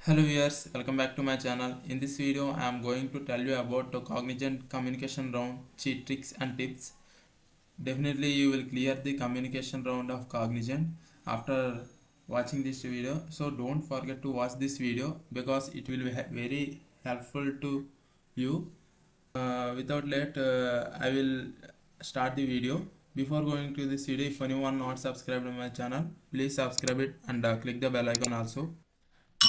Hello viewers, welcome back to my channel. In this video, I am going to tell you about the Cognizant communication round, cheat tricks and tips. Definitely you will clear the communication round of Cognizant after watching this video. So don't forget to watch this video because it will be very helpful to you. Without late, I will start the video. Before going to this video, if anyone not subscribed to my channel, please subscribe it and click the bell icon also.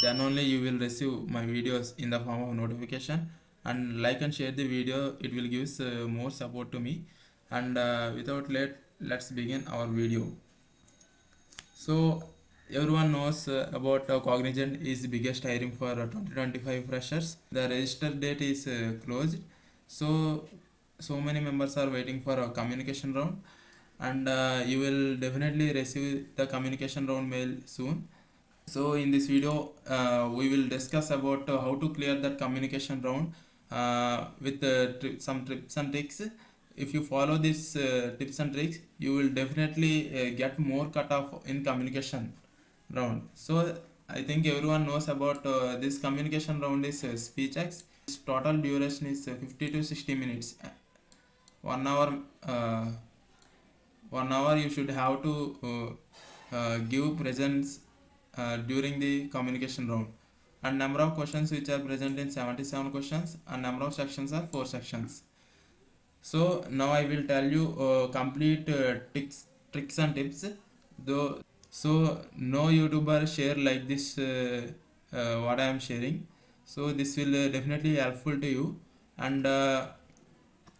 Then only you will receive my videos in the form of notification, and like and share the video. It will give more support to me. And without let's begin our video. So everyone knows about Cognizant is the biggest hiring for 2025 freshers. The register date is closed, so many members are waiting for a communication round, and you will definitely receive the communication round mail soon. So in this video, we will discuss about how to clear that communication round with some tips and tricks. If you follow these tips and tricks, you will definitely get more cutoff in communication round. So I think everyone knows about this communication round is SpeechX. Its total duration is 50 to 60 minutes. 1 hour. 1 hour you should have to give presence during the communication round, and number of questions which are present in 77 questions, and number of sections are 4 sections. So now I will tell you complete tricks and tips. Though, so no YouTuber share like this what I am sharing. So this will definitely helpful to you. And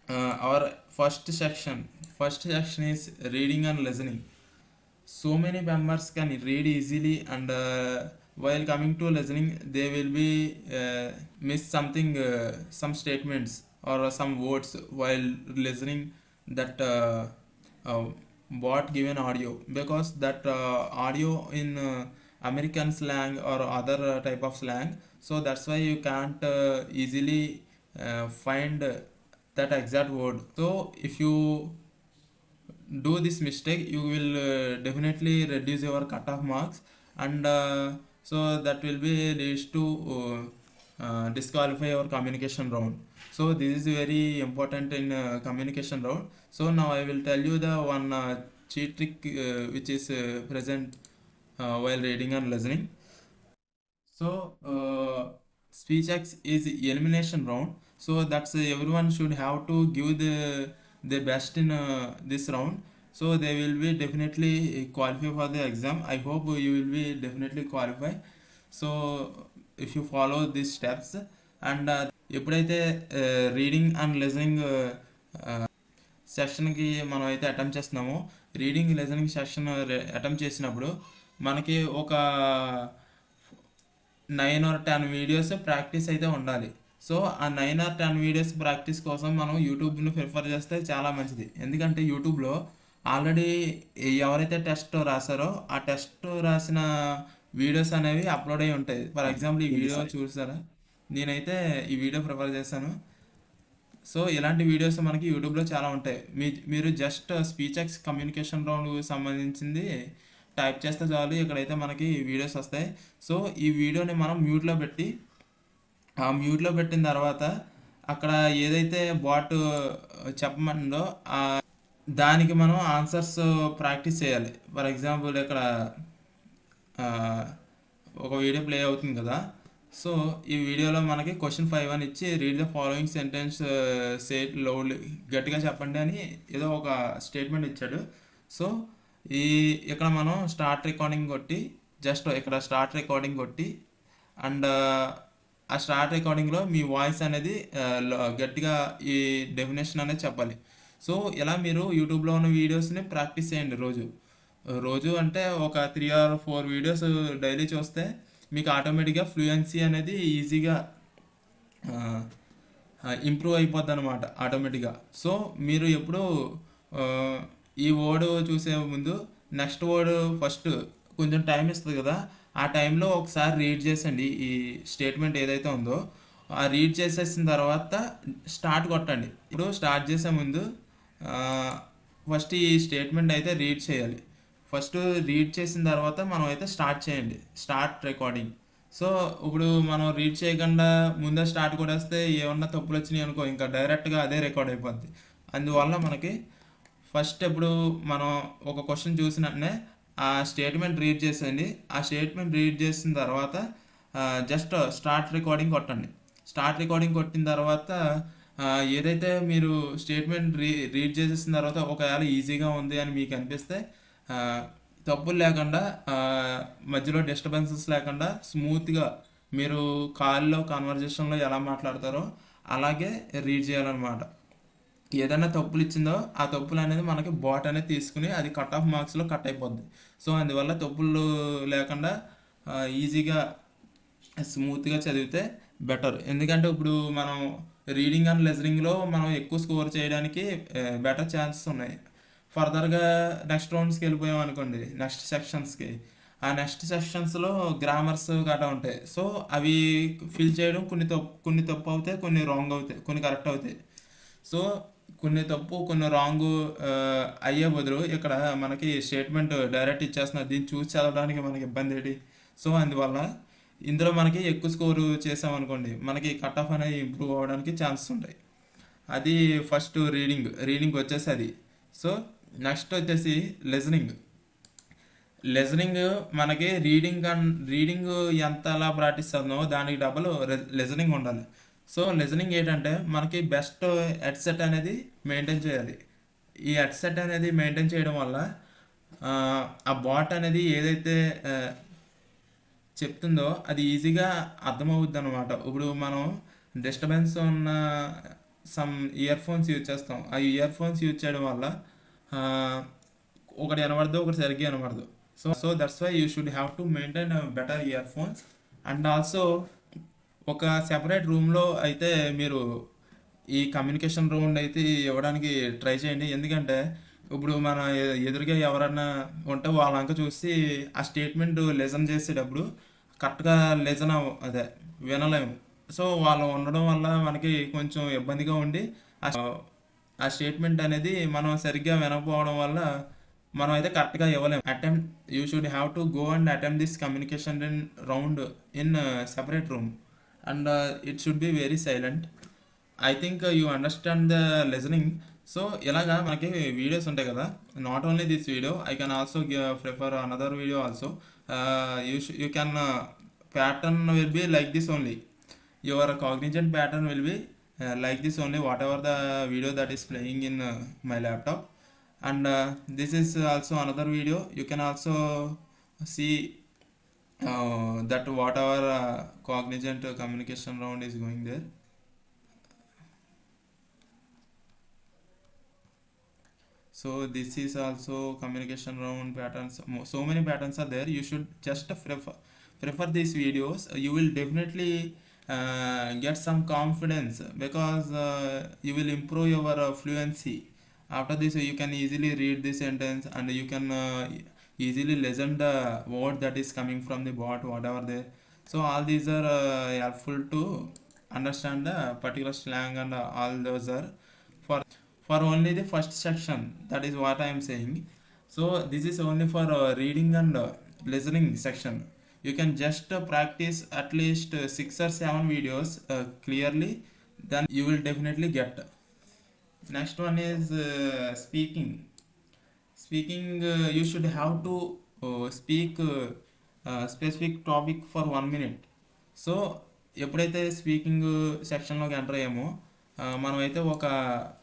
our first section is reading and listening. So many members can read easily, and while coming to listening they will be miss something, some statements or some words while listening that uh, bot given audio, because that audio in American slang or other type of slang, so that's why you can't easily find that exact word. So if you do this mistake, you will definitely reduce your cutoff marks, and so that will be leads to disqualify your communication round. So this is very important in communication round. So now I will tell you the one cheat trick which is present while reading and listening. So SpeechX is elimination round. So that's everyone should have to give the best in this round. So they will be definitely qualify for the exam. I hope you will be definitely qualify. So if you follow these steps, and ఎప్పుడైతే reading and listening సెషన్కి మనం అయితే attempt చేస్తున్నామో, reading listening session attempt చేసినప్పుడు మనకి ఒక 9 or 10 videos practice అయితే ఉండాలి. So ఆ 9 or 10 వీడియోస్ ప్రాక్టీస్ కోసం మనం యూట్యూబ్ని ప్రిఫర్ చేస్తే చాలా మంచిది. ఎందుకంటే యూట్యూబ్లో ఆల్రెడీ ఎవరైతే టెస్ట్ రాశారో ఆ టెస్ట్ రాసిన వీడియోస్ అనేవి అప్లోడ్ అయి ఉంటాయి. ఫర్ ఎగ్జాంపుల్ ఈ వీడియో చూసారా, నేనైతే ఈ వీడియో ప్రిఫర్ చేశాను. సో ఇలాంటి వీడియోస్ మనకి యూట్యూబ్లో చాలా ఉంటాయి. మీరు జస్ట్ స్పీచెక్స్ కమ్యూనికేషన్ రౌండ్ సంబంధించింది టైప్ చేస్తే చాలు, ఇక్కడైతే మనకి వీడియోస్ వస్తాయి. సో ఈ వీడియోని మనం మ్యూట్లో పెట్టి, ఆ మ్యూట్లో పెట్టిన తర్వాత అక్కడ ఏదైతే బాట్ చెప్పమందో దానికి మనం ఆన్సర్స్ ప్రాక్టీస్ చేయాలి. ఫర్ ఎగ్జాంపుల్ ఇక్కడ ఒక వీడియో ప్లే అవుతుంది కదా. సో ఈ వీడియోలో మనకి క్వశ్చన్ 5 అని ఇచ్చి, read the following sentence say loud, గట్టిగా చెప్పండి అని ఏదో ఒక స్టేట్మెంట్ ఇచ్చాడు. సో ఇక్కడ మనం స్టార్ట్ రికార్డింగ్ కొట్టి, జస్ట్ ఇక్కడ స్టార్ట్ రికార్డింగ్ కొట్టి, అండ్ ఆ స్టార్ట్ రికార్డింగ్లో మీ వాయిస్ అనేది గట్టిగా ఈ డెఫినేషన్ అనేది చెప్పాలి. సో ఇలా మీరు యూట్యూబ్లో ఉన్న వీడియోస్ని ప్రాక్టీస్ చేయండి రోజు అంటే ఒక 3 or 4 వీడియోస్ డైలీ చూస్తే మీకు ఆటోమేటిక్గా ఫ్లూయెన్సీ అనేది ఈజీగా ఇంప్రూవ్ అయిపోద్ది అనమాట ఆటోమేటిక్గా. సో మీరు ఎప్పుడు ఈ వర్డ్ చూసే ముందు నెక్స్ట్ వర్డ్ ఫస్ట్ కొంచెం టైం ఇస్తుంది కదా, ఆ టైంలో ఒకసారి రీడ్ చేసండి ఈ స్టేట్మెంట్ ఏదైతే ఉందో. ఆ రీడ్ చేసేసిన తర్వాత స్టార్ట్ కొట్టండి. ఇప్పుడు స్టార్ట్ చేసే ముందు ఫస్ట్ ఈ స్టేట్మెంట్ అయితే రీడ్ చేయాలి. ఫస్ట్ రీడ్ చేసిన తర్వాత మనం అయితే స్టార్ట్ చేయండి, స్టార్ట్ రికార్డింగ్. సో ఇప్పుడు మనం రీడ్ చేయకుండా ముందే స్టార్ట్ కొట్టేస్తే ఏమన్నా తప్పులు వచ్చినాయి అనుకో, ఇంకా డైరెక్ట్గా అదే రికార్డ్ అయిపోద్ది. అందువల్ల మనకి ఫస్ట్ ఇప్పుడు మనం ఒక క్వశ్చన్ చూసిన వెంటనే ఆ స్టేట్మెంట్ రీడ్ చేసేయండి. ఆ స్టేట్మెంట్ రీడ్ చేసిన తర్వాత జస్ట్ స్టార్ట్ రికార్డింగ్ కొట్టండి. స్టార్ట్ రికార్డింగ్ కొట్టిన తర్వాత ఆ, ఏదైతే మీరు స్టేట్మెంట్ రీడ్ చేసేసిన తర్వాత ఒకవేళ ఈజీగా ఉంది అని మీకు అనిపిస్తే ఆ, తప్పులు లేకుండా మధ్యలో డిస్టర్బెన్సెస్ లేకుండా స్మూత్గా మీరు కాల్లో కాన్వర్జేషన్లో ఎలా మాట్లాడతారో అలాగే రీడ్ చేయాలన్నమాట. ఏదైనా తప్పులు ఇచ్చిందో ఆ తప్పులు అనేది మనకి బాట్ అనేది తీసుకుని అది కట్ ఆఫ్ మార్క్స్లో కట్ అయిపోద్ది. సో అందువల్ల తప్పులు లేకుండా ఈజీగా స్మూత్గా చదివితే బెటర్. ఎందుకంటే ఇప్పుడు మనం రీడింగ్ అండ్ లిజనింగ్లో మనం ఎక్కువ స్కోర్ చేయడానికి బెటర్ ఛాన్సెస్ ఉన్నాయి. ఫర్దర్గా నెక్స్ట్ రౌండ్స్కి వెళ్ళిపోయాం అనుకోండి, నెక్స్ట్ సెక్షన్స్కి. ఆ నెక్స్ట్ సెక్షన్స్లో గ్రామర్స్ గట్రా ఉంటాయి. సో అవి ఫిల్ చేయడం కొన్ని తప్పు అవుతాయి, కొన్ని రాంగ్ అవుతాయి, కొన్ని కరెక్ట్ అవుతాయి. సో కొన్ని తప్పు కొన్ని రాంగ్ అయ్యే బదులు ఇక్కడ మనకి స్టేట్మెంట్ డైరెక్ట్ ఇచ్చేస్తున్నారు, దీన్ని చూసి చదవడానికి మనకి ఇబ్బంది ఏంటి. సో అందువల్ల ఇందులో మనకి ఎక్కువ స్కోరు చేసామనుకోండి మనకి కట్ ఆఫ్ అనేది ఇంప్రూవ్ అవ్వడానికి ఛాన్సెస్ ఉంటాయి. అది ఫస్ట్ రీడింగ్ వచ్చేసి అది. సో నెక్స్ట్ వచ్చేసి లిజనింగ్. లిజనింగ్ మనకి రీడింగ్ ఎంత అలా ప్రాక్టీస్ అవుతుందో దానికి డబుల్ లిజనింగ్ ఉండాలి. సో లిజనింగ్ ఏంటంటే మనకి బెస్ట్ హెడ్సెట్ అనేది మెయింటైన్ చేయాలి. ఈ హెడ్సెట్ అనేది మెయింటైన్ చేయడం వల్ల ఆ బాట్ అనేది ఏదైతే చెప్తుందో అది ఈజీగా అర్థమవుద్ది అనమాట. ఇప్పుడు మనం డిస్టర్బెన్స్ ఉన్న సమ్ ఇయర్ ఫోన్స్ యూజ్ చేస్తాం. ఆ ఇయర్ ఫోన్స్ యూజ్ చేయడం వల్ల ఆ, ఒకటి వినబడదు, ఒకటి సరిగ్గా వినబడదు. So that's why you should have to maintain better earphones. And also ఒక సెపరేట్ రూమ్లో అయితే మీరు ఈ కమ్యూనికేషన్ రౌండ్ అయితే ఇవ్వడానికి ట్రై చేయండి. ఎందుకంటే ఇప్పుడు మన ఎదురుగా ఎవరన్నా ఉంటే వాళ్ళంక చూసి ఆ స్టేట్మెంట్ లెసన్ చేసేటప్పుడు కరెక్ట్గా అదే వినలేము. సో వాళ్ళు ఉండడం వల్ల మనకి కొంచెం ఇబ్బందిగా ఉండి ఆ ఆ స్టేట్మెంట్ అనేది మనం సరిగ్గా వినకపోవడం వల్ల మనం అయితే కరెక్ట్గా ఇవ్వలేము. You should have to go and attempt this communication round in separate room and it should be very silent. I think you understand the listening. So ఇలాగా మనకి వీడియోస్ ఉంటాయి కదా, not only this video, I can also prefer another video also. You can pattern will be like this only. Your Cognizant pattern will be like this only whatever the video that is playing in my laptop. And this is also another video. You can also see that whatever cognizant communication round is going there. So this is also communication round patterns. So many patterns are there. You should just prefer these videos. You will definitely get some confidence because you will improve your fluency. After this you can easily read the sentence and you can easily listen the word that is coming from the bot whatever there. So all these are helpful to understand the particular slang and all those are for only the first section. That is what I am saying. So this is only for reading and listening section. You can just practice at least 6 or 7 videos clearly, then you will definitely get. Next one is speaking. You should have to speak specific topic for 1 minute. So ఎప్పుడైతే speaking సెక్షన్లోకి enter అయ్యామో మనమైతే ఒక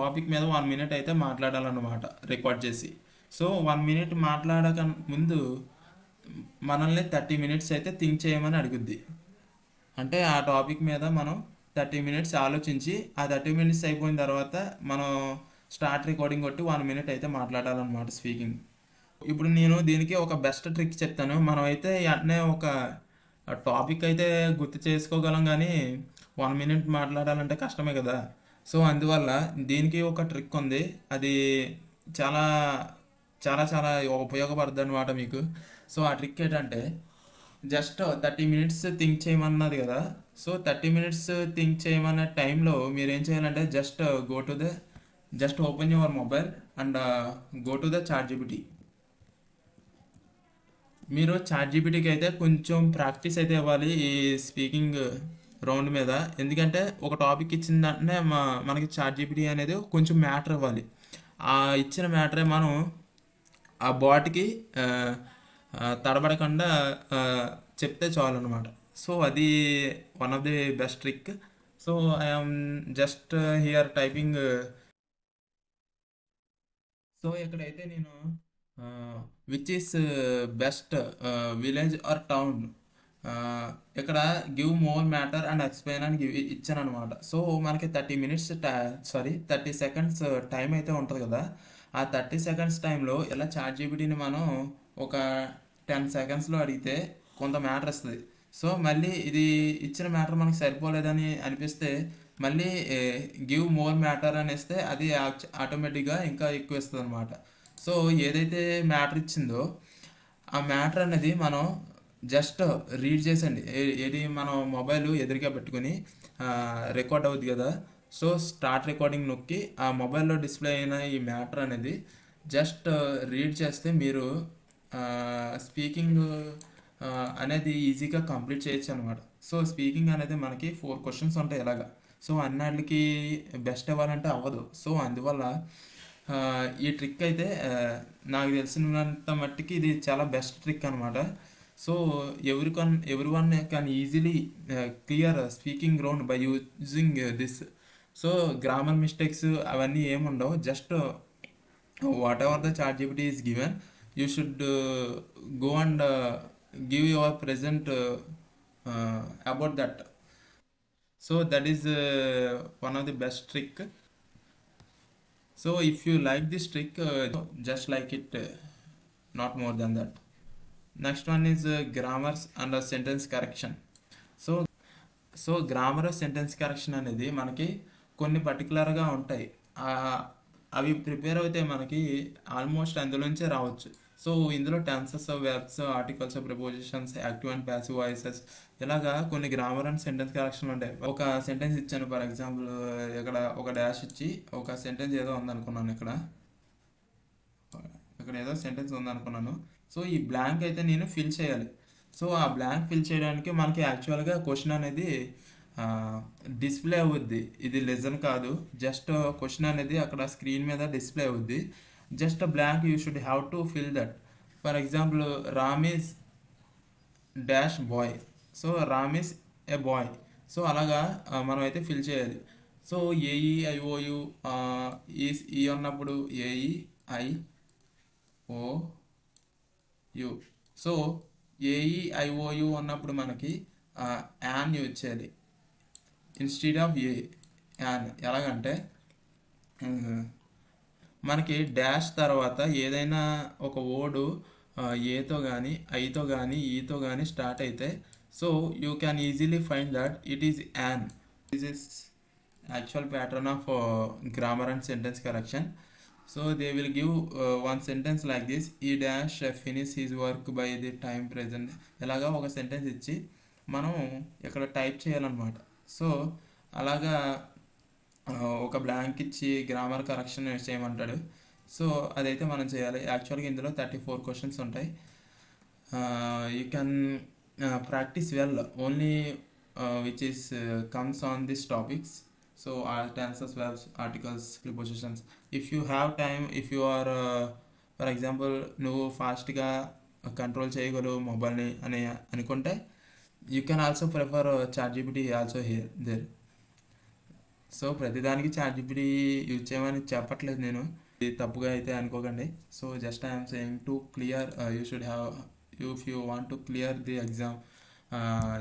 topic మీద 1 minute అయితే మాట్లాడాలన్నమాట record చేసి. So 1 minute మాట్లాడక ముందు మనల్ని 30 minutes అయితే థింక్ చేయమని అడుగుద్ది. అంటే ఆ టాపిక్ మీద మనం 30 minutes ఆలోచించి ఆ 30 minutes అయిపోయిన తర్వాత మనం స్టార్ట్ రికార్డింగ్ కొట్టి 1 minute అయితే మాట్లాడాలన్నమాట స్పీకింగ్. ఇప్పుడు నేను దీనికి ఒక బెస్ట్ ట్రిక్ చెప్తాను. మనం అయితే వెంటనే ఒక టాపిక్ అయితే గుర్తు చేసుకోగలం కానీ 1 minute మాట్లాడాలంటే కష్టమే కదా. సో అందువల్ల దీనికి ఒక ట్రిక్ ఉంది, అది చాలా చాలా చాలా ఉపయోగపడుతుంది అనమాట మీకు. సో ఆ ట్రిక్ ఏంటంటే జస్ట్ 30 minutes థింక్ చేయమన్నది కదా. సో 30 minutes థింక్ చేయమన్న టైంలో మీరు ఏం చేయాలంటే just open your mobile and go to the ChatGPT. మీరు చాట్ జీపీటీకి అయితే కొంచెం ప్రాక్టీస్ అయితే ఇవ్వాలి ఈ స్పీకింగ్ రౌండ్ మీద. ఎందుకంటే ఒక టాపిక్ ఇచ్చిన వెంటనే మనకి చాట్ జీపీటీ అనేది కొంచెం మ్యాటర్ ఇవ్వాలి. ఆ ఇచ్చిన మ్యాటరే మనం ఆ బాట్కి తడబడకుండా ఆ, చెప్తే చాలు అనమాట. సో అది one of the best trick. So I'm just here typing. So ఇక్కడైతే నేను which is best village or town, ఇక్కడ give more matter and explain అని ఇచ్చాను అనమాట. సో మనకి 30 మినిట్స్, 30 సెకండ్స్ టైం అయితే ఉంటుంది కదా. ఆ 30 సెకండ్స్ టైంలో ఇలా చాట్ జీపీటీని మనం ఒక 10 సెకండ్స్లో అడిగితే కొంత మ్యాటర్ ఇస్తుంది. సో మళ్ళీ ఇది ఇచ్చిన మ్యాటర్ మనకి సరిపోలేదని అనిపిస్తే మళ్ళీ గివ్ మోర్ మ్యాటర్ అని ఇస్తే అది ఆటోమేటిక్గా ఇంకా ఎక్కువ ఇస్తుంది అనమాట. సో ఏదైతే మ్యాటర్ ఇచ్చిందో ఆ మ్యాటర్ అనేది మనం జస్ట్ రీడ్ చేసండి. ఏది మనం మొబైల్ ఎదురుగా పెట్టుకుని రికార్డ్ అవుద్ది కదా. సో స్టార్ట్ రికార్డింగ్ నొక్కి ఆ మొబైల్లో డిస్ప్లే అయిన ఈ మ్యాటర్ అనేది జస్ట్ రీడ్ చేస్తే మీరు స్పీకింగ్ అనేది ఈజీగా కంప్లీట్ చేయొచ్చు అనమాట. సో స్పీకింగ్ అనేది మనకి 4 క్వశ్చన్స్ ఉంటాయి ఇలాగా. సో అన్నిటికి బెస్ట్ ఇవ్వాలంటే అవ్వదు. సో అందువల్ల ఆ, ఈ ట్రిక్ అయితే నాకు తెలిసినంత మట్టికి ఇది చాలా బెస్ట్ ట్రిక్ అనమాట. So everyone can easily clear speaking ground by using this. So grammar mistakes అవన్నీ ఏముండవు. Just whatever the ChatGPT is given, you should go and give your present about that. So that is one of the best trick. So if you like this trick, just like it, not more than that. Next one is grammars and sentence correction. So grammar sentence correction అనేది మనకి కొన్ని పర్టికులర్గా ఉంటాయి. ఆ, అవి prepare అయితే మనకి almost అందులోంచే రావచ్చు. సో ఇందులో tenses, verbs, articles, prepositions, active and passive voices, ఇలాగా కొన్ని గ్రామర్ అండ్ సెంటెన్స్ కరెక్షన్ ఉంటాయి. ఒక సెంటెన్స్ ఇచ్చాను, ఫర్ ఎగ్జాంపుల్ ఇక్కడ ఒక డాష్ ఇచ్చి ఒక సెంటెన్స్ ఏదో ఉందనుకున్నాను. ఇక్కడ ఏదో సెంటెన్స్ ఉందనుకున్నాను. సో ఈ బ్లాంక్ అయితే నేను ఫిల్ చేయాలి. సో ఆ బ్లాంక్ ఫిల్ చేయడానికి మనకి యాక్చువల్గా క్వశ్చన్ అనేది డిస్ప్లే అవుద్ది. ఇది లెసన్ కాదు, జస్ట్ క్వశ్చన్ అనేది అక్కడ స్క్రీన్ మీద డిస్ప్లే అవుద్ది. Just blank you should have to fill that. For example Ram is dash boy. So Ram is a boy. So అలాగా మనం అయితే ఫిల్ చేయాలి. సో ఏఈఐఓయు ఈ ఉన్నప్పుడు ఏఈఐఓయు. సో ఏఈఐఓయు ఉన్నప్పుడు మనకి యాన్ యూజ్ చేయాలి ఇన్స్టెడ్ ఆఫ్ యాన్. ఎలాగంటే మనకి డాష్ తర్వాత ఏదైనా ఒక వర్డ్ ఏతో కానీ, ఐతో కానీ, ఈతో కానీ స్టార్ట్ అయితే so you can easily find that it is an. This is actual pattern of grammar and sentence correction. So they will give one sentence like this: he dash finish his work by the time present. ఇలాగా ఒక sentence ఇచ్చి మనం ఇక్కడ type చేయాలన్నమాట. So అలాగా ఒక blank ఇచ్చి grammar correction చేయమంటాడు. So అదైతే మనం చేయాలి. యాక్చువల్గా ఇందులో 34 క్వశ్చన్స్ ఉంటాయి. You can practice well only which is comes on this topics. So tenses, verbs, articles, prepositions. If you have time, if you are for example నువ్వు ఫాస్ట్గా కంట్రోల్ చేయగలవు మొబైల్ని అని అనుకుంటే you can also prefer ChatGPT also here there. So ప్రతిదానికి ChatGPT use చేయమని చెప్పట్లేదు నేను, ఇది తప్పుగా అయితే అనుకోకండి. So just I'm saying to clear, you should have, if you want to clear the exam,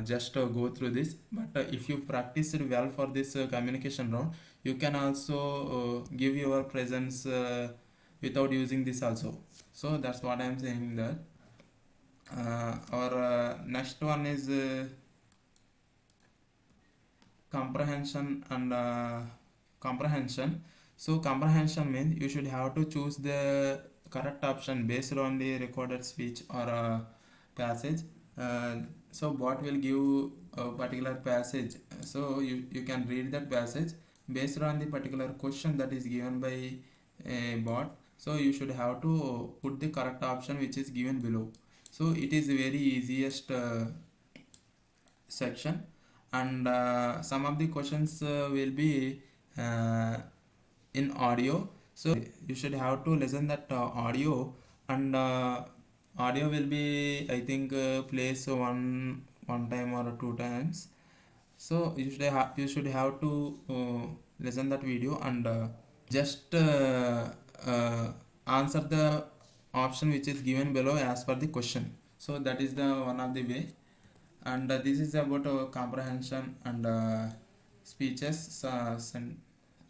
just go through this. But if you practiced well for this communication round, you can also give your presence without using this also. So that's what I am saying that. Our next one is comprehension and comprehension. So comprehension means you should have to choose the correct option based on the recorded speech or passage. So bot will give a particular passage. So you can read that passage based on the particular question that is given by a bot. So you should have to put the correct option which is given below. So it is very easiest section, and some of the questions will be uh, in audio, so you should have to listen that audio, and audio will be, I think, placed one time or two times. So you should have to listen that video, and just answer the option which is given below as per the question. So that is the one of the way, and this is about comprehension and speeches,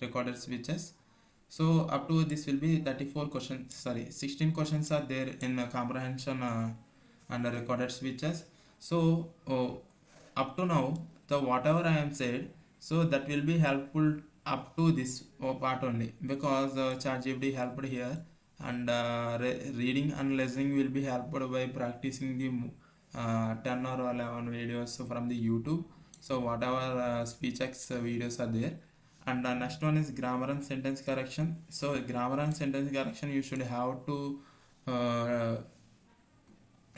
recorded speeches. So up to this will be 34 questions, sorry, 16 questions are there in comprehension and recorded speeches. So up to now, the whatever I am said, so that will be helpful up to this part only, because ChatGPT helped here, and reading and listening will be helped by practicing the 10 or 11 videos from the YouTube. So whatever SpeechX videos are there, and next one is grammar and sentence correction. So grammar and sentence correction, you should have to uh,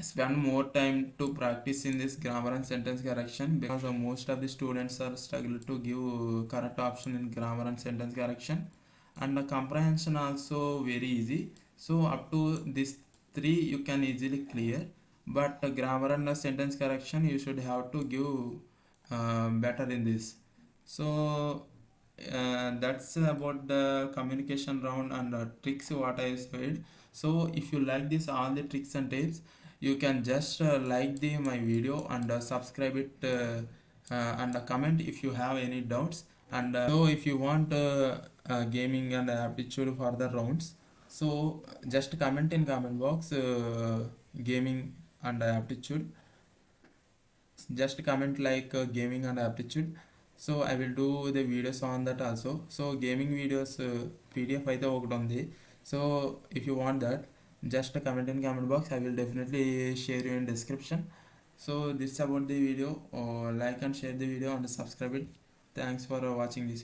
spend more time to practice in this grammar and sentence correction, because most of the students are struggle to give correct option in grammar and sentence correction, and the comprehension also very easy. So up to this three you can easily clear, but grammar and sentence correction you should have to give better in this. So that's about the communication round and tricks what I said. So if you like this all the tricks and tips, you can just like the my video, and subscribe it, and comment if you have any doubts, and so if you want gaming and aptitude for the rounds, so just comment in comment box gaming and aptitude, just comment like gaming and aptitude. So I will do the videos on that also. So gaming videos pdf అయితే ఒకటి ఉంది. So if you want that, just comment in comment box, I will definitely share you in description. So this is about the video. Like and share the video and subscribe it. Thanks for watching this.